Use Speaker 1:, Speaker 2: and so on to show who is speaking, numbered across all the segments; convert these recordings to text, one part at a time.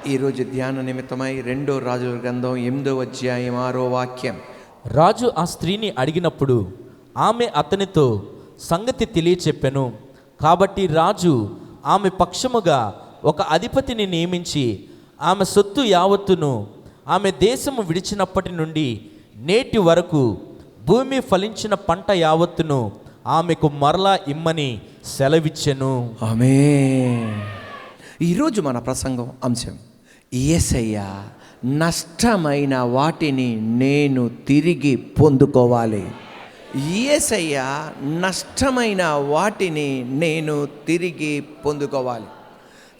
Speaker 1: ఈరోజు ధ్యాన నిమిత్తమై 2 రాజుల గ్రంథం 8వ అధ్యాయం 6వ వాక్యం.
Speaker 2: రాజు ఆ స్త్రీని అడిగినప్పుడు ఆమె అతనితో సంగతి తెలియచెప్పెను. కాబట్టి రాజు ఆమె పక్షముగా ఒక అధిపతిని నియమించి ఆమె సొత్తు యావత్తును ఆమె దేశము విడిచినప్పటి నుండి నేటి వరకు భూమి ఫలించిన పంట యావత్తును ఆమెకు మరలా ఇమ్మని సెలవిచ్చెను.
Speaker 1: ఆమేన్. ఈరోజు మన ప్రసంగం అంశం, యేసయ్య నష్టమైన వాటిని నేను తిరిగి పొందుకోవాలి. యేసయ్య నష్టమైన వాటిని నేను తిరిగి పొందుకోవాలి.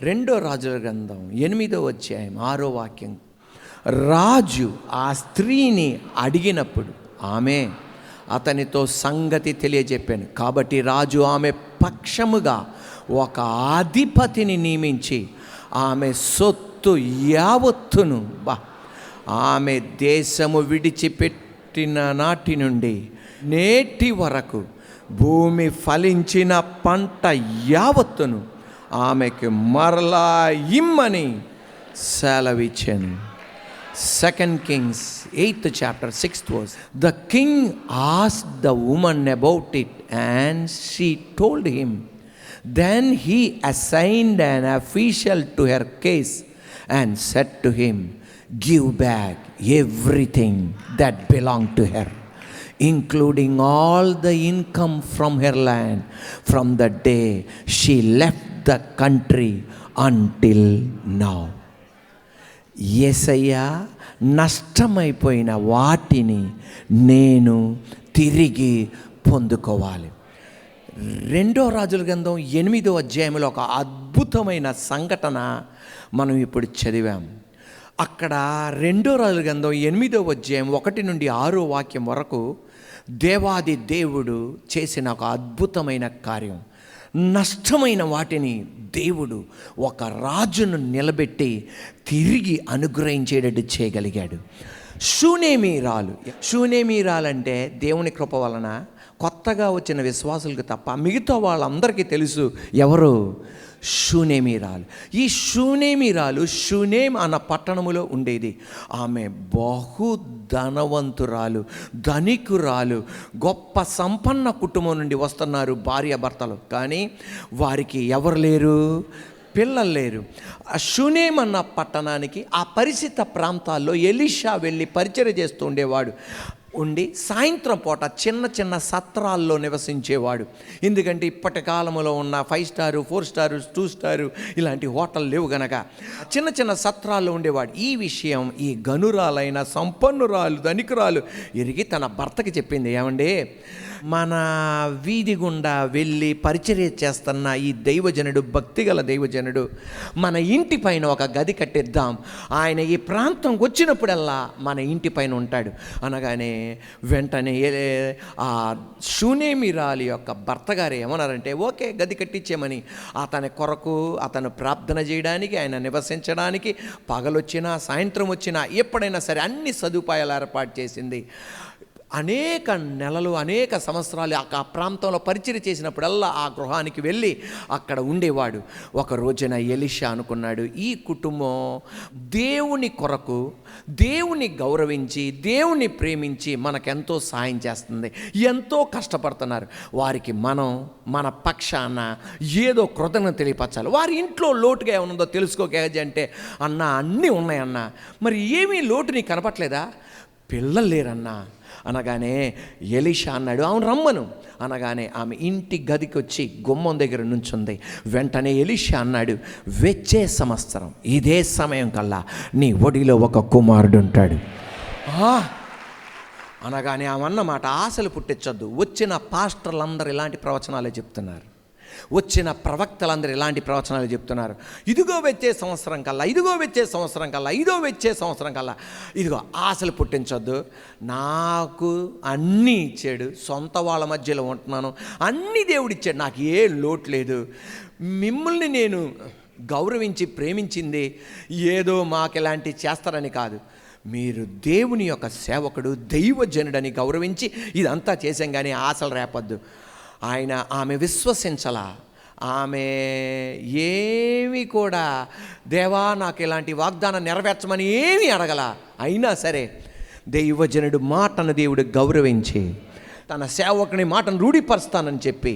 Speaker 1: 2 రాజుల గ్రంథం 8వ అధ్యాయం 6వ వాక్యం. రాజు ఆ స్త్రీని అడిగినప్పుడు ఆమె అతనితో సంగతి తెలియజెప్పాను. కాబట్టి రాజు ఆమె పక్షముగా ఒక అధిపతిని నియమించి ఆమె సొత్తు యావత్తును ఆమె దేశము విడిచిపెట్టిన నాటి నుండి నేటి వరకు భూమి ఫలించిన పంట యావత్తును ఆమెకు మరలా ఇమ్మని సెలవిచ్చాను. 2 Kings 8th chapter 6th verse. The king asked the woman about it and she told him. Then he assigned an official to her case and said to him, give back everything that belonged to her, including all the income from her land from the day she left the country until now. యేసయ్య నష్టమైపోయిన వాటిని నేను తిరిగి పొందుకోవాలి. 2 రాజుల గ్రంథం 8వ అధ్యాయంలో ఒక అద్భుతమైన సంఘటన మనం ఇప్పుడు చదివాం. అక్కడ 2 రాజుల గ్రంథం 8వ అధ్యాయం 1 నుండి 6వ వాక్యం వరకు దేవాది దేవుడు చేసిన ఒక అద్భుతమైన కార్యం. నష్టమైన వాటిని దేవుడు ఒక రాజును నిలబెట్టి తిరిగి అనుగ్రహించేటట్టు చేయగలిగాడు. షూనేమీరాలంటే దేవుని కృప వలన కొత్తగా వచ్చిన విశ్వాసులకు తప్ప మిగతా వాళ్ళందరికీ తెలుసు ఎవరు షూనేమీరాలు. ఈ షూనేమీరాలు షూనేం అన్న పట్టణములో ఉండేది. ఆమె బహు ధనవంతురాలు, ధనికురాలు, గొప్ప సంపన్న కుటుంబం నుండి వస్తున్నారు భార్యాభర్తలు. కానీ వారికి ఎవరు లేరు, పిల్లలు లేరు. ఆ షూనేం అన్న పట్టణానికి ఆ పరిచిత ప్రాంతాల్లో ఎలీషా వెళ్ళి పరిచర్య చేస్తూ ఉండేవాడు. ఉండి సాయంత్రం పూట చిన్న చిన్న సత్రాల్లో నివసించేవాడు. ఎందుకంటే ఇప్పటి కాలంలో ఉన్న 5 స్టార్ 4 స్టార్ 2 స్టార్ ఇలాంటి హోటల్ లేవు గనక చిన్న చిన్న సత్రాల్లో ఉండేవాడు. ఈ విషయం ఈ గనురాలైన సంపన్నురాలు ధనికురాలు ఎరిగి తన భర్తకి చెప్పింది. ఏమండి, మన వీధి గుండా వెళ్ళి పరిచర్య చేస్తున్న ఈ దైవజనుడు, భక్తిగల దైవజనుడు, మన ఇంటి పైన ఒక గది కట్టిద్దాం, ఆయన ఈ ప్రాంతంకి వచ్చినప్పుడల్లా మన ఇంటి పైన ఉంటాడు అనగానే వెంటనే ఆ షూనేమీరాలి యొక్క భర్త గారు ఏమన్నారంటే, ఓకే గది కట్టించేమని. అతని కొరకు అతను ప్రార్థన చేయడానికి, ఆయన నివసించడానికి పగలొచ్చినా సాయంత్రం వచ్చినా ఎప్పుడైనా సరే అన్ని సదుపాయాలు ఏర్పాటు చేసింది. అనేక నెలలు, అనేక సంవత్సరాలు ఆ ప్రాంతంలో పరిచర్య చేసినప్పుడల్లా ఆ గృహానికి వెళ్ళి అక్కడ ఉండేవాడు. ఒక రోజున ఎలీషా అనుకున్నాడు, ఈ కుటుంబం దేవుని కొరకు, దేవుని గౌరవించి, దేవుని ప్రేమించి మనకెంతో సాయం చేస్తుంది, ఎంతో కష్టపడుతున్నారు. వారికి మనం మన పక్షాన ఏదో కృతజ్ఞత తెలియపరచాలి. వారి ఇంట్లో లోటుగా ఏమనుందో తెలుసుకోగలిగి అంటే, అన్న అన్నీ ఉన్నాయన్నా, మరి ఏమీ లోటు నీకు కనపట్లేదా? పిల్లలు లేరన్నా అనగానే ఎలీషా అన్నాడు, అవును రమ్మను అనగానే ఆమె ఇంటి గదికి వచ్చి గుమ్మం దగ్గర నుంచుంది. వెంటనే ఎలీషా అన్నాడు, వచ్చే సంవత్సరం ఇదే సమయం కల్లా నీ ఒడిలో ఒక కుమారుడు ఉంటాడు అనగానే ఆమె అన్నమాట ఆశలు పుట్టించొద్దు. వచ్చిన పాస్టర్లందరూ ఇలాంటి ప్రవచనాలే చెప్తున్నారు, వచ్చిన ప్రవక్తలందరూ ఇలాంటి ప్రవచనాలు చెప్తున్నారు. ఇదిగో వచ్చే సంవత్సరం కల్లా, ఇదిగో వచ్చే సంవత్సరం కల్లా, ఇదో వచ్చే సంవత్సరం కల్లా. ఇదిగో ఆశలు పుట్టించొద్దు, నాకు అన్నీ ఇచ్చాడు, సొంత వాళ్ళ మధ్యలో ఉంటున్నాను, అన్నీ దేవుడిచ్చాడు, నాకు ఏ లోటు లేదు. మిమ్మల్ని నేను గౌరవించి ప్రేమించింది ఏదో మాకు ఇలాంటివి చేస్తారని కాదు, మీరు దేవుని యొక్క సేవకుడు, దైవజనుడని గౌరవించి ఇదంతా చేశాం. కానీ ఆశలు రేపొద్దు. ఆమె విశ్వసించలా. ఆమె ఏమి కూడా దేవా నాకు ఇలాంటి వాగ్దానం నెరవేర్చమని ఏమీ అడగల. అయినా సరే దైవజనుడు మాటను దేవుడు గౌరవించి తన సేవకుని మాటను రూఢిపరుస్తానని చెప్పి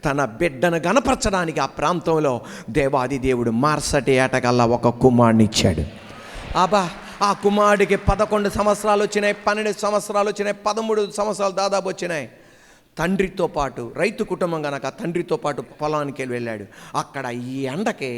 Speaker 1: తన బిడ్డను గణపరచడానికి ఆ ప్రాంతంలో దేవాది దేవుడు మరుసటి ఏటకల్లా ఒక కుమారుని ఇచ్చాడు. ఆ కుమారుడికి 11 సంవత్సరాలు వచ్చినాయి, 12 సంవత్సరాలు వచ్చినాయి, 13 సంవత్సరాలు దాదాపు వచ్చినాయి. తండ్రితో పాటు, రైతు కుటుంబం కనుక తండ్రితో పాటు పొలానికి వెళ్ళాడు. అక్కడ ఈ ఎండకి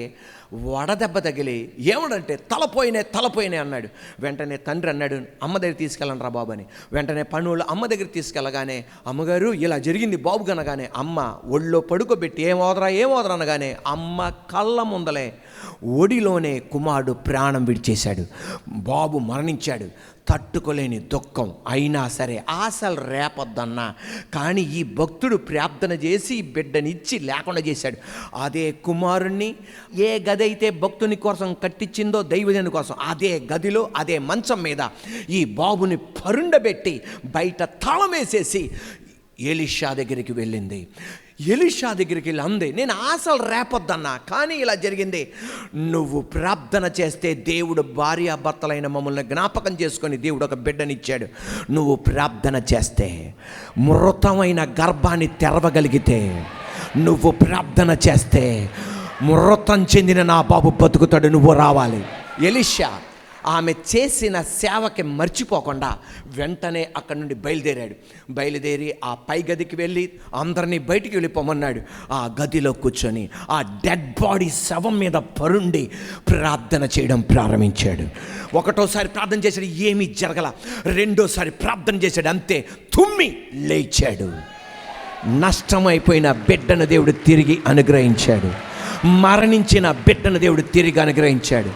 Speaker 1: వడదెబ్బ తగిలి ఏమడంటే తలపోయినాయి అన్నాడు. వెంటనే తండ్రి అన్నాడు, అమ్మ దగ్గర తీసుకెళ్ళండి రా బాబు అని. వెంటనే పనులు అమ్మ దగ్గర తీసుకెళ్ళగానే, అమ్మగారు ఇలా జరిగింది బాబు కనగానే అమ్మ ఒళ్ళో పడుకోబెట్టి ఏమోదరా అనగానే అమ్మ కళ్ళ ముందలే ఒడిలోనే కుమారుడు ప్రాణం విడిచేశాడు. బాబు మరణించాడు. తట్టుకోలేని దుఃఖం. అయినా సరే ఆశలు రేపొద్దన్నా కానీ ఈ భక్తుడు ప్రార్థన చేసి బిడ్డనిచ్చి లేకుండా చేశాడు. అదే కుమారుణ్ణి ఏ గది అయితే భక్తుని కోసం కట్టించిందో దైవజనుని కోసం, అదే గదిలో అదే మంచం మీద ఈ బాబుని పరుండబెట్టి బయట తాళం వేసేసి ఎలీషా దగ్గరికి వెళ్ళింది. ఎలీషా దగ్గరికి వెళ్ళి అంది, నేను ఆశలు రేపొద్దన్నా కానీ ఇలా జరిగింది. నువ్వు ప్రార్థన చేస్తే దేవుడు భార్యాభర్తలైన మమ్మల్ని జ్ఞాపకం చేసుకొని దేవుడు ఒక బిడ్డనిచ్చాడు. నువ్వు ప్రార్థన చేస్తే మృతమైన గర్భాన్ని తెరవగలిగితే, నువ్వు ప్రార్థన చేస్తే మృతం చెందిన నా బాబు బతుకుతాడు, నువ్వు రావాలి. ఎలీషా ఆమె చేసిన సేవకి మర్చిపోకుండా వెంటనే అక్కడి నుండి బయలుదేరి ఆ పై గదికి వెళ్ళి అందరినీ బయటికి వెళ్ళిపోమన్నాడు. ఆ గదిలో కూర్చొని ఆ డెడ్ బాడీ శవం మీద పరుండి ప్రార్థన చేయడం ప్రారంభించాడు. ఒకటోసారి ప్రార్థన చేశాడు, ఏమీ జరగల. రెండోసారి ప్రార్థన చేశాడు, అంతే, తుమ్మి లేచాడు. నష్టమైపోయిన బిడ్డను దేవుడు తిరిగి అనుగ్రహించాడు. మరణించిన బిడ్డను దేవుడు తిరిగి అనుగ్రహించాడు.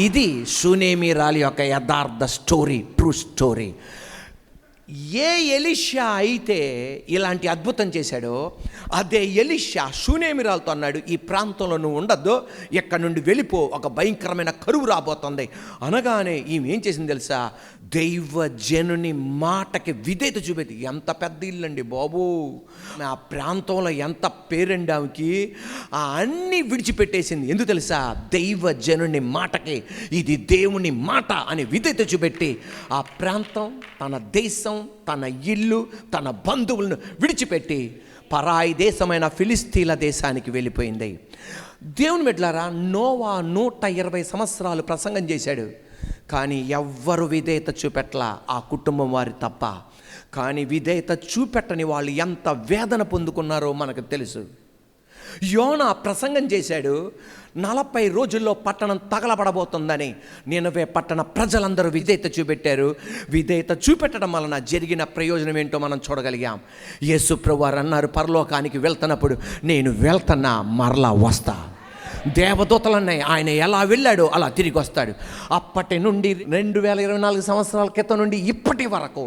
Speaker 1: ఇది షూనేమీరాలి యొక్క యథార్థ స్టోరీ, ట్రూ స్టోరీ. ఏ ఎలీషా అయితే ఇలాంటి అద్భుతం చేశాడో అదే ఎలీషా షూనేమీరాలతో అన్నాడు, ఈ ప్రాంతంలో నువ్వు ఉండద్దు, ఎక్కడి నుండి వెళ్ళిపో, ఒక భయంకరమైన కరువు రాబోతుంది అనగానే ఈమె ఏం చేసింది తెలుసా? దైవజనుని మాటకి విధేయత చూపెట్టి, ఎంత పెద్ద ఇల్లు అండి బాబు, ఆ ప్రాంతంలో ఎంత పేరండి ఆమెకి, అన్నీ విడిచిపెట్టేసింది. ఎందుకు తెలుసా? దైవజనుని మాటకి, ఇది దేవుని మాట అని విధేయత చూపెట్టి ఆ ప్రాంతం, తన దేశం, తన ఇల్లు, తన బంధువులను విడిచిపెట్టి పరాయి దేశమైన ఫిలిస్తీన్ల దేశానికి వెళ్ళిపోయింది. దేవుని బిడ్డలారా, నోవా 120 సంవత్సరాలు ప్రసంగం చేశాడు, కానీ ఎవ్వరు విధేయత చూపెట్టలా, ఆ కుటుంబం వారి తప్ప. కానీ విధేయత చూపెట్టని వాళ్ళు ఎంత వేదన పొందుకున్నారో మనకు తెలుసు. యోనా ప్రసంగం చేశాడు, 40 రోజుల్లో పట్టణం తగలబడబోతుందని. నినవే పట్టణ ప్రజలందరూ విధేయత చూపెట్టారు. విధేయత చూపెట్టడం వలన జరిగిన ప్రయోజనం ఏంటో మనం చూడగలిగాం. యేసు ప్రభువారు అన్నారు, పరలోకానికి వెళ్తున్నప్పుడు నేను వెళ్తున్నా, మరలా వస్తా. దేవదూతలన్నాయి, ఆయన ఎలా వెళ్ళాడో అలా తిరిగి వస్తాడు. అప్పటి నుండి 2024 సంవత్సరాల క్రితం నుండి ఇప్పటి వరకు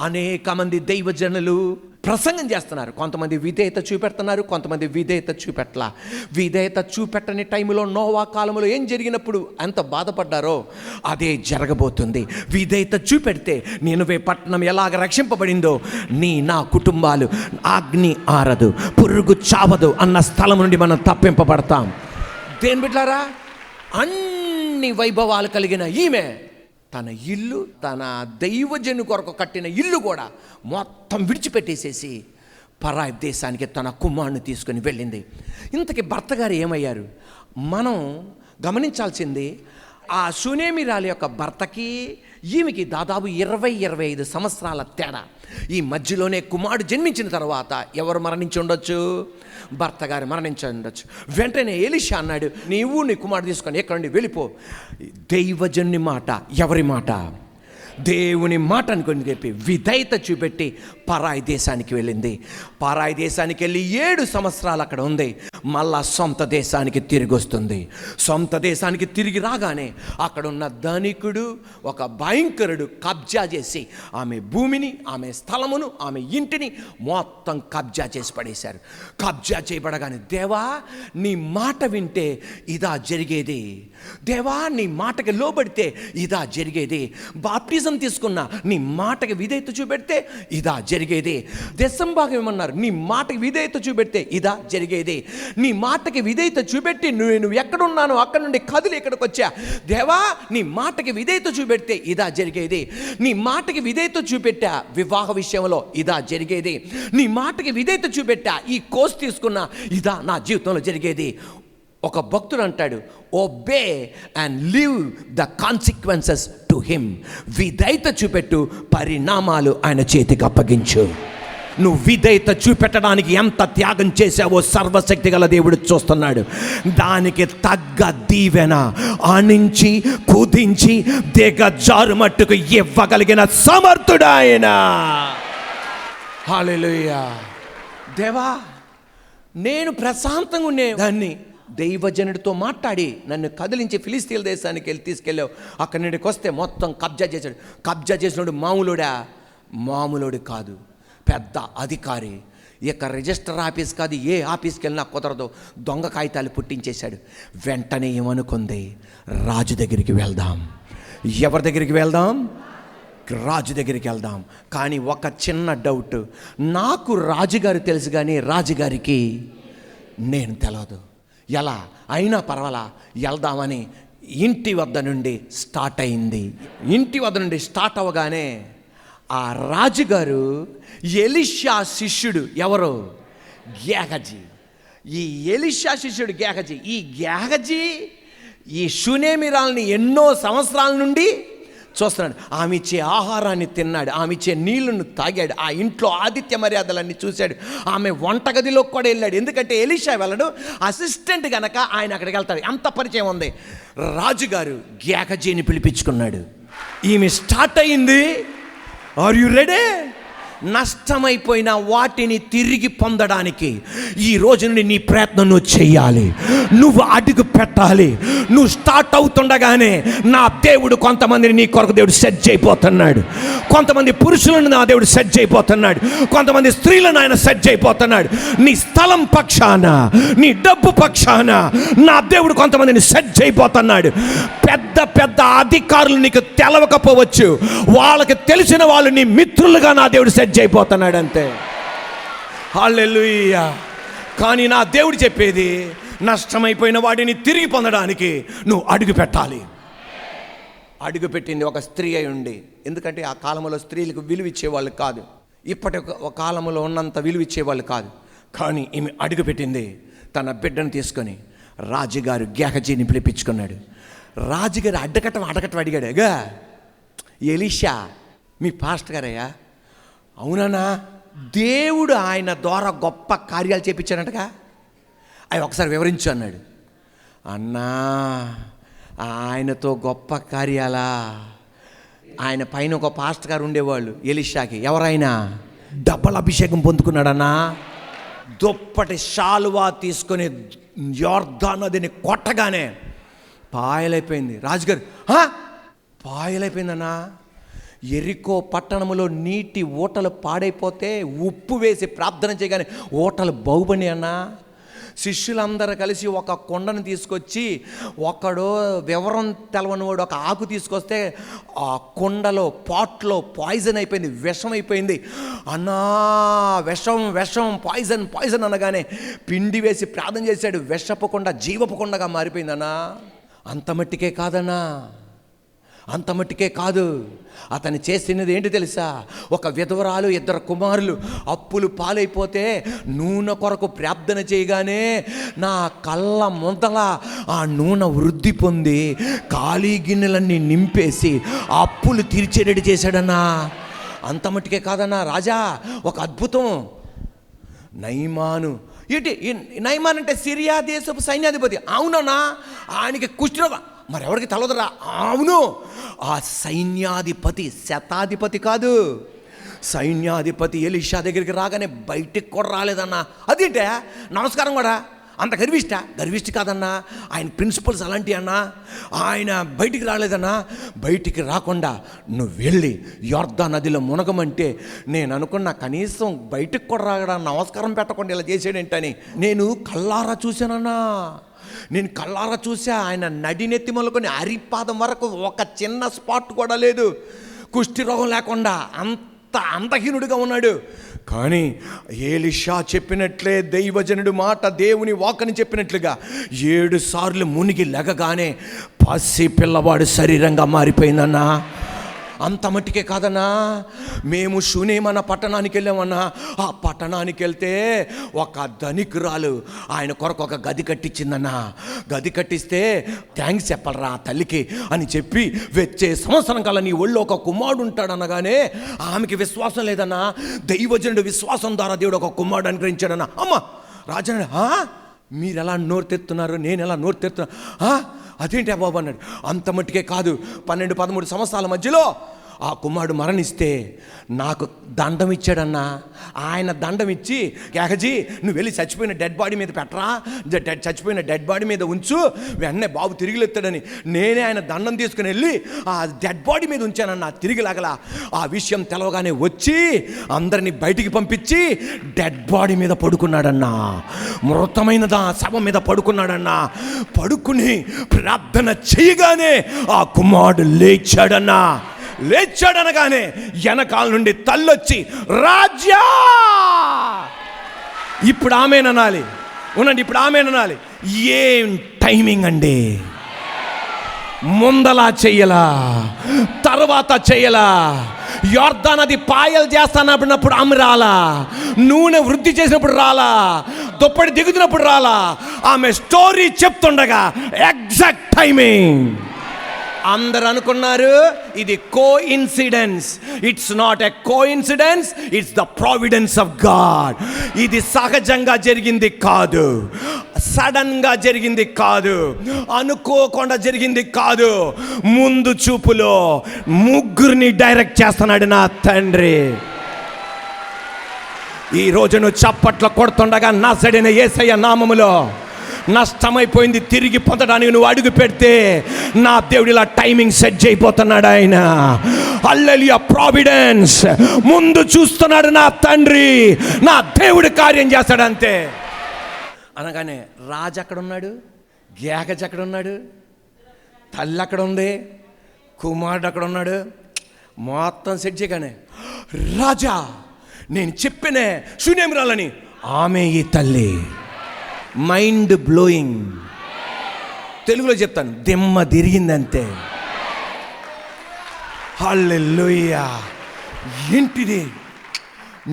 Speaker 1: అనేక మంది దైవజనులు ప్రసంగం చేస్తున్నారు. కొంతమంది విధేయత చూపెడుతున్నారు, కొంతమంది విధేయత చూపెట్టలా. విధేయత చూపెట్టని టైంలో నోవా కాలంలో ఏం జరిగినప్పుడు ఎంత బాధపడ్డారో అదే జరగబోతుంది. విధేయత చూపెడితే నినవే పట్టణం ఎలాగ రక్షింపబడిందో, నా కుటుంబాలు అగ్ని ఆరదు, పురుగు చావదు అన్న స్థలం నుండి మనం తప్పింపబడతాం. దేని బిడ్డలారా, అన్ని వైభవాలు కలిగిన ఈమె తన ఇల్లు, తన దైవజను కొరకు కట్టిన ఇల్లు కూడా మొత్తం విడిచిపెట్టేసేసి పరాయి దేశానికి తన కుమారుని తీసుకొని వెళ్ళింది. ఇంతకీ భర్త గారు ఏమయ్యారు? మనం గమనించాల్సింది, ఆ షూనేమీరాలి యొక్క భర్తకి ఈమెకి దాదాపు 20-25 సంవత్సరాల తేడా. ఈ మధ్యలోనే కుమారుడు జన్మించిన తర్వాత ఎవరు మరణించి ఉండొచ్చు? భర్త గారు మరణించి ఉండొచ్చు. వెంటనే ఎలీషా అన్నాడు, నీవు నీ కుమారుడు తీసుకొని ఎక్కడి నుండి వెళ్ళిపో. దైవజనుని మాట, ఎవరి మాట? దేవుని మాట అనుకొని చెప్పి విధేయత చూపెట్టి పరాయి దేశానికి వెళ్ళింది. పరాయి దేశానికి వెళ్ళి 7 సంవత్సరాలు అక్కడ ఉంది. మళ్ళా సొంత దేశానికి తిరిగి వస్తుంది. సొంత దేశానికి తిరిగి రాగానే అక్కడ ఉన్న ధనికుడు, ఒక భయంకరుడు కబ్జా చేసి ఆమె భూమిని, ఆమె స్థలమును, ఆమె ఇంటిని మొత్తం కబ్జా చేసి పడేశారు. కబ్జా చేయబడగానే, దేవా నీ మాట వింటే ఇదా జరిగేది, దేవా నీ మాటకి లోబడితే ఇదా జరిగేది, బాప్టిజం బాప్తిజం తీసుకున్నా నీ మాటకి విధేయత చూపెడితే ఇదా జరిగేది. దశంభాగం ఏమన్నారు, నీ మాటకి విధేయత చూపెడితే ఇదా జరిగేది. నీ మాటకి విధేయత చూపెట్టి నువ్వు ఎక్కడున్నానో అక్కడ నుండి కదిలి ఇక్కడికి వచ్చా. దేవా నీ మాటకి విధేయత చూపెడితే ఇదా జరిగేది. నీ మాటకి విధేయత చూపెట్టా వివాహ విషయంలో ఇదా జరిగేది. నీ మాటకి విధేయత చూపెట్టా ఈ కోర్స్ తీసుకున్నా ఇదా నా జీవితంలో జరిగేది. ఒక భక్తుడు అంటాడు, obey and live the consequences to him. విధేయత చూపెట్టు, పరిణామాలు ఆయన చేతికి అప్పగించు. నువ్వు విధేయత చూపెట్టడానికి ఎంత త్యాగం చేశావో సర్వశక్తి గల దేవుడు చూస్తున్నాడు. దానికి తగ్గ దీవెన ఆనించి కుదించి దిగజారు మట్టుకు ఇవ్వగలిగిన సమర్థుడు ఆయన. హల్లెలూయా. దేవా నేను ప్రశాంతంగా ఉండే దాన్ని దైవజనుడితో మాట్లాడి నన్ను కదిలించి ఫిలిస్తీన్ల దేశానికి తీసుకెళ్ళావు. అక్కడి నుండికి వస్తే మొత్తం కబ్జా చేశాడు. కబ్జా చేసినోడు మామూలుడు కాదు, పెద్ద అధికారి. ఇక రిజిస్టర్ ఆఫీస్ కాదు, ఏ ఆఫీస్కి వెళ్ళినా కుదరదు. దొంగ కాగితాలు పుట్టించేశాడు. వెంటనే ఏమనుకుంది, రాజు దగ్గరికి వెళ్దాం. ఎవరి దగ్గరికి వెళ్దాం? రాజు దగ్గరికి వెళ్దాం. కానీ ఒక చిన్న డౌట్, నాకు రాజుగారు తెలుసు కానీ రాజుగారికి నేను తెలియదు. ఎలా అయినా పర్వాలా వెళ్దామని ఇంటి వద్ద నుండి స్టార్ట్ అయింది. ఇంటి వద్ద నుండి స్టార్ట్ అవ్వగానే ఆ రాజుగారు ఎలీషా శిష్యుడు ఎవరు? గేహజీ. ఈ ఎలీషా శిష్యుడు గేహజీ. ఈ గేహజీ ఈ షూనేమిరాల్ని ఎన్నో సంవత్సరాల నుండి చూస్తున్నాడు. ఆమె ఇచ్చే ఆహారాన్ని తిన్నాడు, ఆమె ఇచ్చే నీళ్లను తాగాడు, ఆ ఇంట్లో ఆతిథ్య మర్యాదలన్నీ చూశాడు. ఆమె వంటగదిలోకి కూడా వెళ్ళాడు. ఎందుకంటే ఎలీషా వెళ్ళడు, అసిస్టెంట్ గనక ఆయన అక్కడికి వెళ్తాడు. అంత పరిచయం ఉంది. రాజుగారు గేహజీని పిలిపించుకున్నాడు. ఈమె స్టార్ట్ అయింది. Are you ready? నష్టమైపోయిన వాటిని తిరిగి పొందడానికి ఈ రోజు నుండి నీ ప్రయత్నం నువ్వు చెయ్యాలి. నువ్వు అడుగు పెట్టాలి. నువ్వు స్టార్ట్ అవుతుండగానే నా దేవుడు కొంతమందిని నీ కొరకు దేవుడు సెట్ చేయబోతున్నాడు. కొంతమంది పురుషులను నా దేవుడు సెట్ చేయబోతున్నాడు. కొంతమంది స్త్రీలను ఆయన సెట్ చేయబోతున్నాడు. నీ స్థలం పక్షాన, నీ డబ్బు పక్షాన నా దేవుడు కొంతమందిని సెట్ చేయబోతున్నాడు. పెద్ద పెద్ద అధికారులు నీకు తెలవకపోవచ్చు, వాళ్ళకి తెలిసిన వాళ్ళు నీ మిత్రులుగా నా దేవుడు సెట్ చేయబోతున్నాడు అంతే. హల్లెలూయా. కానీ నా దేవుడు చెప్పేది, నష్టమైపోయిన వాటిని తిరిగి పొందడానికి నువ్వు అడుగు పెట్టాలి. అడుగు పెట్టింది ఒక స్త్రీ అయి ఉండి. ఎందుకంటే ఆ కాలంలో స్త్రీలకు విలువ ఇచ్చేవాళ్ళు కాదు, ఇప్పటి ఒక కాలంలో ఉన్నంత విలువ ఇచ్చేవాళ్ళు కాదు. కానీ ఈమె అడుగు పెట్టింది. తన బిడ్డను తీసుకొని రాజుగారు గేహజీని పిలిపించుకున్నాడు. రాజుగారు అడగటం అడిగాడు, గా ఎలీషా మీ పాస్టర్ గారయ్యా? అవునన్నా. దేవుడు ఆయన ద్వారా గొప్ప కార్యాలు చేయించాడంటగా, అవి ఒకసారి వివరించు అన్నాడు. అన్నా ఆయనతో గొప్ప కార్యాలా? ఆయన పైన ఒక పాస్టర్ గారు ఉండేవాళ్ళు ఎలీషాకి. ఎవరైనా డబ్బల అభిషేకం పొందుకున్నాడన్నా. దుప్పటి శాలువా తీసుకొని యోర్దాను నదిని కొట్టగానే పాయలైపోయింది. రాజుగారు పాయలైపోయిందన్నా. ఎరికో పట్టణంలో నీటి ఊటలు పాడైపోతే ఉప్పు వేసి ప్రార్థన చేయగానే ఊటలు బాగుపడి అన్నా. శిష్యులందరూ కలిసి ఒక కొండను తీసుకొచ్చి, ఒకడు వివరం తెలవనివాడు ఒక ఆకు తీసుకొస్తే ఆ కొండలో పాట్లో పాయిజన్ అయిపోయింది, విషం అయిపోయింది. అన్నా విషం పాయిజన్ అనగానే పిండి వేసి ప్రార్థన చేశాడు. విషపు కొండ జీవపు కొండగా మారిపోయిందన్నా. అంత మట్టికే కాదు, అతను చేసినది ఏంటి తెలుసా? ఒక విధవరాలు, 2 కుమారులు అప్పులు పాలైపోతే నూనె కొరకు ప్రార్థన చేయగానే నా కళ్ళ ముందల ఆ నూనె వృద్ధి పొంది ఖాళీ గిన్నెలన్నీ నింపేసి అప్పులు తీర్చేటట్టు చేశాడన్నా. అంత మట్టుకే కాదన్నా రాజా, ఒక అద్భుతం. నయమాన్ అంటే సిరియా దేశపు సైన్యాధిపతి. అవునన్నా, ఆయనకి కుష్ఠరోగం. మరెవరికి తెలవదురా? అవును, ఆ సైన్యాధిపతి, శతాధిపతి కాదు, సైన్యాధిపతి ఎలీషా దగ్గరికి రాగానే బయటికి కూడా రాలేదన్నా. అదేంటే నమస్కారం కూడా అంత గర్విష్టి కాదన్నా. ఆయన ప్రిన్సిపల్స్ అలాంటివి అన్నా. ఆయన బయటికి రాలేదన్నా. బయటికి రాకుండా నువ్వు వెళ్ళి యోర్దాను నదిలో మునగమంటే నేను అనుకున్నా, కనీసం బయటికి కూడా రాగడా, నమస్కారం పెట్టకుండా ఇలా చేసాడేంటని. నేను కళ్ళారా చూశానన్నా. ఆయన నడినెత్తి మొదలుకొని అరిపాదం వరకు ఒక చిన్న స్పాట్ కూడా లేదు. కుష్టి రోగం లేకుండా అంత అంతహీనుడిగా ఉన్నాడు. కానీ ఎలీషా చెప్పినట్లే దైవజనుడు మాట, దేవుని వాక్కుని చెప్పినట్లుగా 7 సార్లు మునిగి లెగగానే పసి పిల్లవాడు శరీరంగా మారిపోయిందన్నా. అంత మట్టికే కాదన్నా, మేము షూనేమ్ అన్న పట్టణానికి వెళ్ళామన్నా. ఆ పట్టణానికి వెళ్తే ఒక ధనికురాలు ఆయన కొరకు ఒక గది కట్టించిందన్నా. గది కట్టిస్తే థ్యాంక్స్ చెప్పాలరా తల్లికి అని చెప్పి వచ్చే సంవత్సరం కల్లా నీ ఒళ్ళో ఒక కుమారుడు ఉంటాడనగానే ఆమెకి విశ్వాసం లేదన్నా. దైవజనుడు విశ్వాసం ద్వారా దేవుడు ఒక కుమారుడు అనుగ్రహించాడన్నా. అమ్మ రాజన్న, మీరు ఎలా నోరు తెస్తున్నారు, నేను ఎలా నోరు తెస్తున్నా, అదేంటి బాబు అన్నాడు. అంత మట్టుకే కాదు, 12-13 సంవత్సరాల మధ్యలో ఆ కుమారుడు మరణిస్తే నాకు దండం ఇచ్చాడన్నా. ఆయన దండం ఇచ్చి, కేకజీ నువ్వు వెళ్ళి చచ్చిపోయిన డెడ్ బాడీ మీద పెట్టరా, చచ్చిపోయిన డెడ్ బాడీ మీద ఉంచు, వెంటనే బాబు తిరిగి లేస్తాడని నేనే ఆయన దండం తీసుకుని వెళ్ళి ఆ డెడ్ బాడీ మీద ఉంచానన్నా. తిరిగి లాగలా. ఆ విషయం తెలవగానే వచ్చి అందరినీ బయటికి పంపించి డెడ్ బాడీ మీద పడుకున్నాడన్నా. మృతమైనదా శవం మీద పడుకున్నాడన్నా. పడుకుని ప్రార్థన చేయగానే ఆ కుమారుడు లేచాడన్నా. లేచాడనగానే వెనకాల నుండి తల్లొచ్చి రాజ్యా, ఇప్పుడు ఆమెననాలి. ఉండండి, ఇప్పుడు ఆమెననాలి. ఏం టైమింగ్ అండి! ముందలా చెయ్యలా, తర్వాత చెయ్యలా. యొర్దాను నది పాయలు చేస్తానప్పుడు ఆమె రాలా, నూనె వృద్ధి చేసినప్పుడు రాలా, దుప్పటి దిగుతున్నప్పుడు రాలా. ఆమె స్టోరీ చెప్తుండగా ఎగ్జాక్ట్ టైమింగ్. అందరు అనుకున్నారు ఇది coincidence. It's not a coincidence, it's the providence of God. ఇది సహజంగా జరిగింది కాదు, సడన్గా జరిగింది కాదు, అనుకోకుండా జరిగింది కాదు. ముందు చూపులో ముగ్గురిని డైరెక్ట్ చేస్తున్నాడు నా తండ్రి. ఈ రోజు నువ్వు చప్పట్లు కొడుతుండగా నజరేయుడైన యేసయ్య నామములో నష్టమైపోయింది తిరిగి పొందడానికి నువ్వు అడుగు పెడితే నా దేవుడు ఇలా టైమింగ్ సెట్ చేయబోతున్నాడు. ఆయన హల్లెలూయా, ప్రావిడెన్స్. ముందు చూస్తున్నాడు నా తండ్రి, నా దేవుడు కార్యం చేస్తాడు అంతే. అనగానే రాజు అక్కడ ఉన్నాడు, గేగజ్ అక్కడ ఉన్నాడు, తల్లి అక్కడ ఉంది, కుమారుడు అక్కడ ఉన్నాడు. మొత్తం సెట్ చేయగానే రాజా నేను చెప్పినే శూన్యం రాలని, ఆమె ఈ తల్లి. Mind blowing. తెలుగులో చెప్తాను, దిమ్మ తిరిగిందంతే. హల్లెలూయా. ఏంటిది?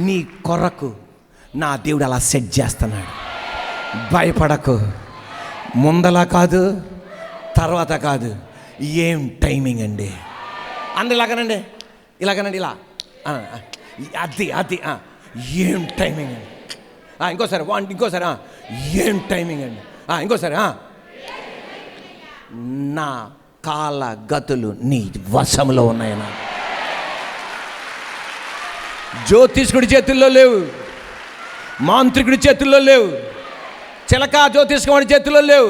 Speaker 1: నీ కొరకు నా దేవుడు అలా సెట్ చేస్తున్నాడు. భయపడకు. ముందలా కాదు, తర్వాత కాదు. ఏం టైమింగ్ అండి! అందరు ఇలాగనండి, ఇలాగనండి, ఇలా అది అది ఏం టైమింగ్ అండి! ఇంకోసారి ఇంకోసారి ఏం టైమింగ్ అండి! ఇంకోసారి నా కాల గతులు నీ వశంలో ఉన్నాయన్నా. జ్యోతిష్కుడి చేతుల్లో లేవు, మాంత్రికుడి చేతుల్లో లేవు, చిలక జ్యోతిష్కుడి చేతుల్లో లేవు,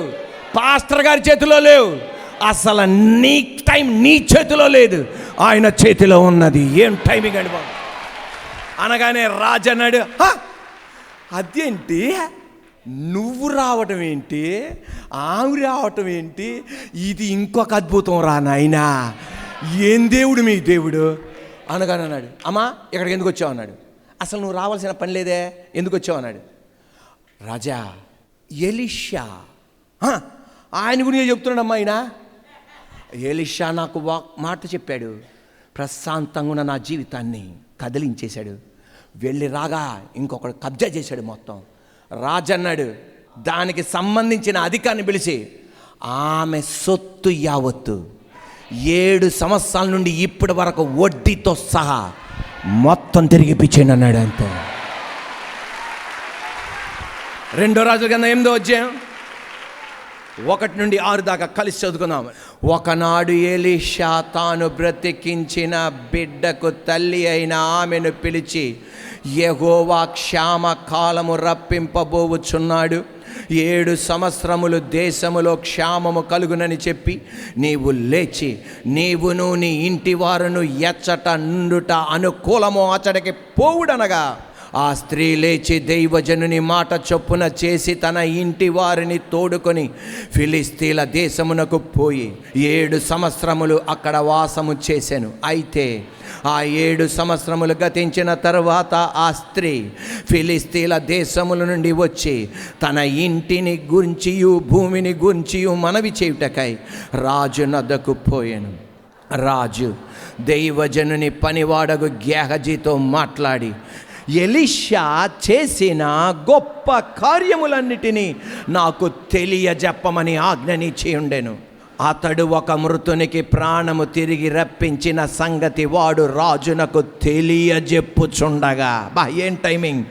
Speaker 1: పాస్టర్ గారి చేతిలో లేవు. అసలు నీ టైం నీ చేతిలో లేదు, ఆయన చేతిలో ఉన్నది. ఏం టైమింగ్ అండి బాబు! అనగానే రాజు అన్నాడు, అదేంటి నువ్వు రావటం ఏంటి, ఆమె రావటం ఏంటి, ఇది ఇంకొక అద్భుతం రా నాయనా. ఏం దేవుడు మీ దేవుడు అనగానే అన్నాడు, అమ్మా ఇక్కడికి ఎందుకు వచ్చావు అన్నాడు. అసలు నువ్వు రావాల్సిన పని లేదే, ఎందుకు వచ్చావు అన్నాడు. రాజా ఎలీషా, ఆయన గురించి చెప్తున్నాడమ్మా. ఆయన ఎలీషా నాకు మాట చెప్పాడు, ప్రశాంతంగా ఉన్న నా జీవితాన్ని కదిలించేశాడు. వెళ్ళి రాగా ఇంకొకడు కబ్జా చేశాడు మొత్తం. రాజు అన్నాడు, దానికి సంబంధించిన అధికారిని పిలిచి ఆమె సొత్తు యావత్తు 7 సంవత్సరాల నుండి ఇప్పటి వరకు వడ్డీతో సహా మొత్తం తిరిగిపించండి అన్నాడు. అంతే. 2 రాజుల గ్రంథం 8వ అధ్యాయం 1 నుండి 6 దాకా కలిసి చదువుకుందాం. ఒకనాడు ఎలీషా తాను బ్రతికించిన బిడ్డకు తల్లి అయిన ఆమెను పిలిచి, యెహోవా క్షామ కాలము రప్పింపబోవుచున్నాడు, 7 సంవత్సరములు దేశములో క్షామము కలుగునని చెప్పి నీవు లేచి నీవును నీ ఇంటి వారును ఎచ్చట నుండుట అనుకూలము అచ్చడికి పోవుడనగా ఆ స్త్రీ లేచి దైవజనుని మాట చొప్పున చేసి తన ఇంటి వారిని తోడుకొని ఫిలిస్తీన్ల దేశమునకు పోయి 7 సంవత్సరములు అక్కడ వాసము చేసెను. అయితే ఆ 7 సంవత్సరములు గతించిన తరువాత ఆ స్త్రీ ఫిలిస్తీన్ల దేశముల నుండి వచ్చి తన ఇంటిని గురించియు భూమిని గురించియు మనవి చేయుటకై రాజు నద్దకు పోయెను. రాజు దైవజనుని పనివాడగు గేహజీతో మాట్లాడి ఎలీషా చేసిన గొప్ప కార్యములన్నిటినీ నాకు తెలియజెప్పమని ఆజ్ఞనిచ్చి ఉండెను. అతడు ఒక మృతునికి ప్రాణము తిరిగి రప్పించిన సంగతి వాడు రాజునకు తెలియజెప్పుచుండగా, ఏం టైమింగ్!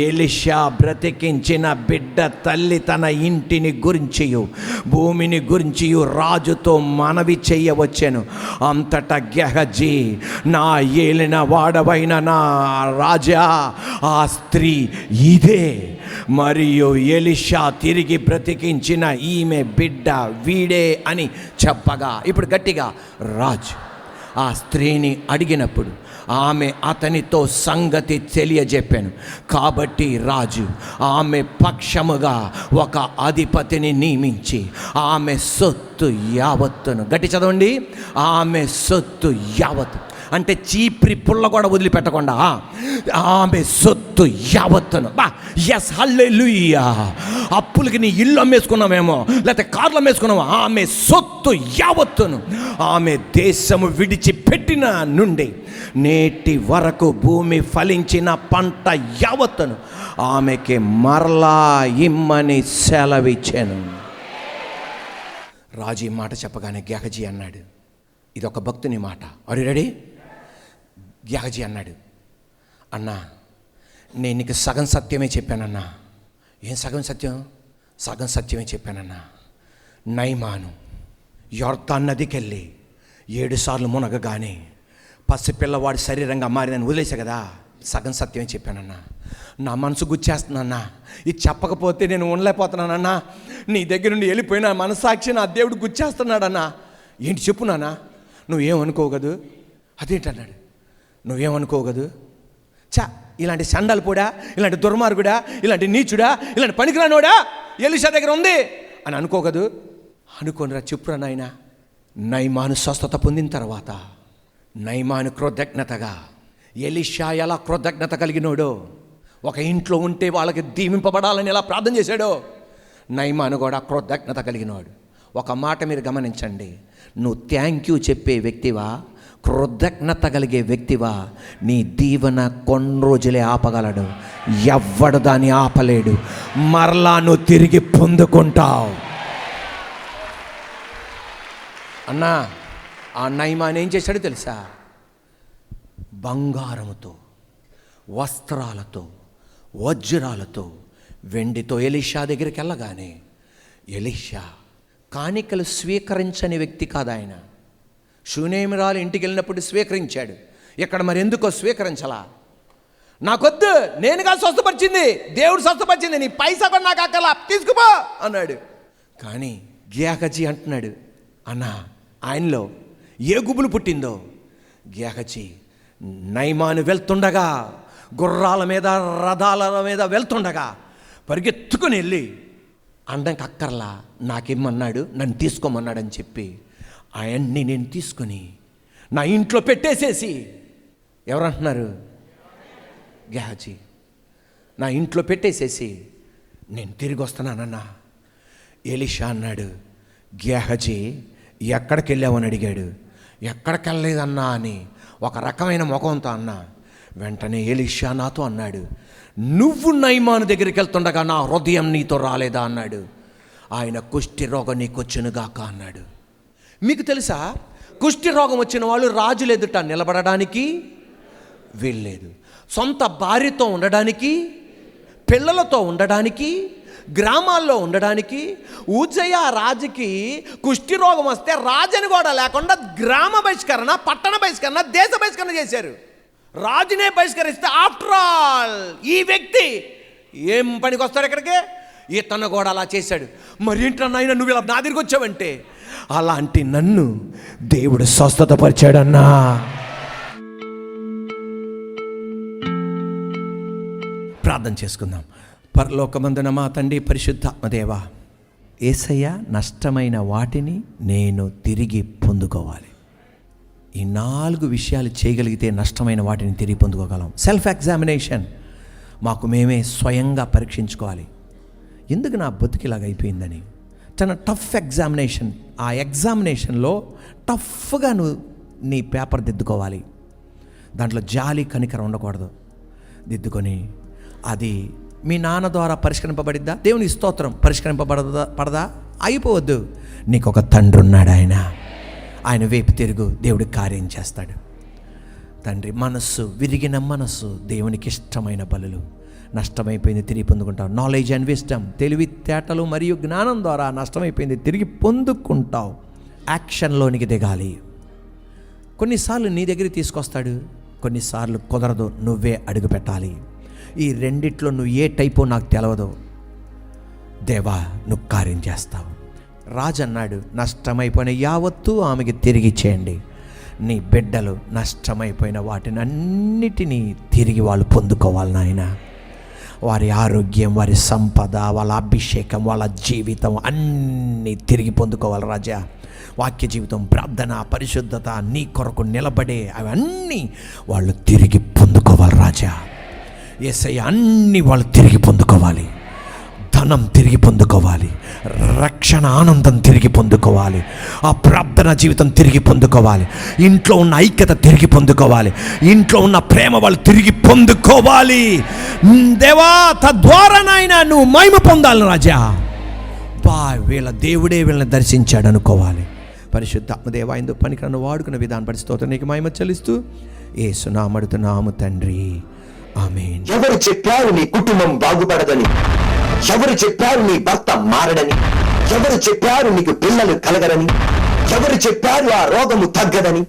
Speaker 1: ఎలీషా బ్రతికించిన బిడ్డ తల్లి తన ఇంటిని గురించియు భూమిని గురించియు రాజుతో మనవి చెయ్యవచ్చెను. అంతటా గెహజీ, నా ఏలిన వాడవైన నా రాజా, ఆ స్త్రీ ఇదే, మరియు ఎలీషా తిరిగి బ్రతికించిన ఈమె బిడ్డ వీడే అని చెప్పగా, ఇప్పుడు గట్టిగా రాజు ఆ స్త్రీని అడిగినప్పుడు ఆమె అతనితో సంగతి తెలియజెప్పాను. కాబట్టి రాజు ఆమె పక్షముగా ఒక అధిపతిని నియమించి ఆమె సొత్తు యావత్తును, గట్టి చదవండి, ఆమె సొత్తు యావత్తు అంటే చీప్రి పుల్ల కూడా వదిలిపెట్టకుండా ఆమె సొత్తు యావత్తును. ఎస్, హల్లెలూయా. అప్పులకి నీ ఇల్లు అమ్మేసుకున్నామేమో, లేకపోతే కార్లు అమ్మేసుకున్నామో, ఆమె సొత్తు యావత్తును ఆమె దేశము విడిచిపెట్టిన నుండి నేటి వరకు భూమి ఫలించిన పంట యావత్తును ఆమెకి మరలా ఇమ్మని సెలవిచ్చాను. రాజు ఈ మాట చెప్పగానే గెహజీ అన్నాడు, ఇదొక భక్తుని మాట. Are you ready? గెహజీ అన్నాడు, అన్నా, నేను నీకు సగం సత్యమే చెప్పానన్నా. ఏం సగం సత్యం? సగం సత్యమే చెప్పానన్నా. నయమాను యొర్దాను నదికెళ్ళి 7 సార్లు మునగగానే పసిపిల్లవాడి శరీరంగా మారినని వదిలేసా కదా, సగం సత్యమే చెప్పానన్నా. నా మనసు గుచ్చేస్తున్నానన్నా, ఇది చెప్పకపోతే నేను ఉండలేకపోతున్నానన్నా. నీ దగ్గర నుండి వెళ్ళిపోయిన మనసాక్షి నా దేవుడు గుచ్చేస్తున్నాడన్నా. ఏంటి చెప్పునానా? నువ్వేమనుకోగదు. అదేంటన్నాడు, నువ్వేమనుకోగదు. ఇలాంటి సండాలు పోడా, ఇలాంటి దుర్మార్గుడా, ఇలాంటి నీచుడా, ఇలాంటి పనికిరానోడా ఎలీషా దగ్గర ఉంది అని అనుకోగదు. అనుకోనిరా, చెప్పురా నాయన. నయమాను స్వస్థత పొందిన తర్వాత నయమాను కృతజ్ఞతగా ఎలీషా ఎలా కృతజ్ఞత కలిగినోడో, ఒక ఇంట్లో ఉంటే వాళ్ళకి దీవింపబడాలని ఎలా ప్రార్థన చేశాడో, నయమాను కూడా కృతజ్ఞత కలిగినోడు. ఒక మాట మీరు గమనించండి, నువ్వు థ్యాంక్ యూ చెప్పే వ్యక్తివా, కృతజ్ఞత కలిగే వ్యక్తివా, నీ దీవెన కొన్ని రోజులే ఆపగలడు, ఎవ్వడు దాన్ని ఆపలేడు. మరలా నువ్వు తిరిగి పొందుకుంటావు. అన్నా, ఆ నయమాన్ ఏం చేశాడో తెలుసా? బంగారముతో, వస్త్రాలతో, వజ్రాలతో, వెండితో ఎలీషా దగ్గరికి వెళ్ళగానే ఎలీషా కాணிకలు స్వీకరించని వ్యక్తి కాదు ఆయన. షూనేమిరాలు ఇంటికి వెళ్ళినప్పుడు స్వీకరించాడు. ఇక్కడ మరి ఎందుకో స్వీకరించలా. నాకొద్దు, నేనుగా స్వస్థపరిచింది, దేవుడు స్వస్థపరిచింది, నీ పైసా కూడా నాకు అక్కర్లా, తీసుకుపో అన్నాడు. కానీ గేహజీ అంటున్నాడు, అన్నా, ఆయనలో ఏ గుబులు పుట్టిందో. గేహజీ నయమాను వెళ్తుండగా, గుర్రాల మీద రథాల మీద వెళ్తుండగా పరిగెత్తుకుని వెళ్ళి అండంకి అక్కర్లా, నాకేమన్నాడు, నన్ను తీసుకోమన్నాడని చెప్పి ఆయన్ని నేను తీసుకొని నా ఇంట్లో పెట్టేసేసి, ఎవరంటున్నారు? గేహజీ, నా ఇంట్లో పెట్టేసేసి నేను తిరిగి వస్తున్నానన్నా. ఎలీషా అన్నాడు, గేహజీ ఎక్కడికి వెళ్ళావని అడిగాడు. ఎక్కడికి వెళ్ళలేదన్నా అని ఒక రకమైన ముఖంతో అన్నా. వెంటనే ఎలీషా నాతో అన్నాడు, నువ్వు నయమాను దగ్గరికి వెళ్తుండగా నా హృదయం నీతో రాలేదా అన్నాడు. ఆయన కుష్టి రోగం నీకు వచ్చునుగాక అన్నాడు. మీకు తెలుసా, కుష్టి రోగం వచ్చిన వాళ్ళు రాజులు ఎదుట నిలబడడానికి వీల్లేదు, సొంత భార్యతో ఉండడానికి, పిల్లలతో ఉండడానికి, గ్రామాల్లో ఉండడానికి. ఉజ్జయ రాజుకి కుష్టి రోగం వస్తే రాజుని కూడా లేకుండా గ్రామ బహిష్కరణ, పట్టణ బహిష్కరణ, దేశ బహిష్కరణ చేశారు. రాజునే బహిష్కరిస్తే ఆఫ్టర్ ఆల్ ఈ వ్యక్తి ఏం పనికి వస్తాడు ఇక్కడికి? ఇతను కూడా అలా చేశాడు. మరేంటన్నా ఆయన నువ్వు ఇలా నా దగ్గరికి వచ్చావంటే, అలాంటి నన్ను దేవుడు స్వస్థతపరిచాడన్నా. ప్రార్థన చేసుకుందాం. పరలోకమందున మా తండ్రి పరిశుద్ధాత్మదేవా, యేసయ్య, నష్టమైన వాటిని నేను తిరిగి పొందుకోవాలి. ఈ 4 విషయాలు చేయగలిగితే నష్టమైన వాటిని తిరిగి పొందుకోగలం. సెల్ఫ్ ఎగ్జామినేషన్, మాకు మేమే స్వయంగా పరీక్షించుకోవాలి. ఎందుకు నా బతుకు ఇలాగ అయిపోయిందని. చాలా టఫ్ ఎగ్జామినేషన్. ఆ ఎగ్జామినేషన్లో టఫ్గా నువ్వు నీ పేపర్ దిద్దుకోవాలి. దాంట్లో జాలి కనికరం ఉండకూడదు. దిద్దుకొని అది మీ నాన్న ద్వారా పరిష్కరింపబడిద్దా? దేవుని స్తోత్రం. పడదా? అయిపోవద్దు. నీకు ఒక తండ్రి ఉన్నాడు. ఆయన వైపు తిరుగు, దేవుడి కార్యం చేస్తాడు. తండ్రి, మనస్సు, విరిగిన మనస్సు దేవునికి ఇష్టమైన బలులు. నష్టమైపోయింది తిరిగి పొందుకుంటావు. నాలెడ్జ్ అండ్ విజ్డమ్, తెలివితేటలు మరియు జ్ఞానం ద్వారా నష్టమైపోయింది తిరిగి పొందుకుంటావు. యాక్షన్లోనికి దిగాలి. కొన్నిసార్లు నీ దగ్గరికి తీసుకొస్తాడు, కొన్నిసార్లు కుదరదు, నువ్వే అడుగు పెట్టాలి. ఈ రెండిట్లో నువ్వు ఏ టైపో నాకు తెలియదు. దేవా, నువ్వు కార్యం చేస్తావు. రాజు అన్నాడు, నష్టమైపోయిన యావత్తు ఆమెకి తిరిగి ఇచ్చేయండి. నీ బిడ్డలు నష్టమైపోయిన వాటిని అన్నిటినీ తిరిగి వాళ్ళు పొందుకోవాలి నాయన. వారి ఆరోగ్యం, వారి సంపద, వాళ్ళ అభిషేకం, వాళ్ళ జీవితం అన్నీ తిరిగి పొందుకోవాలి రాజా. వాక్య జీవితం, ప్రార్థన, పరిశుద్ధత, నీ కొరకు నిలబడే అవన్నీ వాళ్ళు తిరిగి పొందుకోవాలి రాజా. యేసయ్య, అన్నీ వాళ్ళు తిరిగి పొందుకోవాలి. ధనం తిరిగి పొందుకోవాలి. రక్షణ ఆనందం తిరిగి పొందుకోవాలి. ఆ ప్రార్థన జీవితం తిరిగి పొందుకోవాలి. ఇంట్లో ఉన్న ఐక్యత తిరిగి పొందుకోవాలి. ఇంట్లో ఉన్న ప్రేమ వాళ్ళు తిరిగి పొందుకోవాలి. దేవా, తద్వారా నాయన నువ్వు మహిమ పొందాలి రాజా. వీళ్ళ దేవుడే వీళ్ళని దర్శించాడు అనుకోవాలి. పరిశుద్ధాత్మదేవా, ఇందుకు పనికిరను వాడుకున్న విధానం పడి స్తోత్రం నీకు మహిమ చెల్లిస్తూ యేసు నామమున తండ్రి, ఆమేన్.
Speaker 3: ఎవరు చెప్పారు నీ కుటుంబం బాగుపడదని? ఎవరు చెప్పారు నీ భర్త మారడని? ఎవరు చెప్పారు నీకు పిల్లలు కలగరని? ఎవరు చెప్పారు ఆ రోగము తగ్గదని?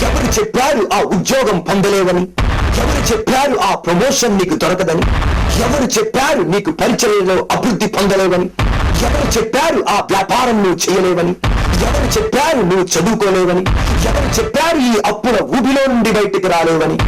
Speaker 3: ఎవరు చెప్పారు ఆ ఉద్యోగం పొందలేవని? ఎవరు చెప్పారు ఆ ప్రమోషన్ నీకు దొరకదని? ఎవరు చెప్పారు నీకు పరిచర్యలో అభివృద్ధి పొందలేవని? ఎవరు చెప్పారు ఆ వ్యాపారం నువ్వు చేయలేవని? ఎవరు చెప్పారు నువ్వు చదువుకోలేవని? ఎవరు చెప్పారు ఈ అప్పుల ఊబిలో నుండి బయటికి రాలేవని?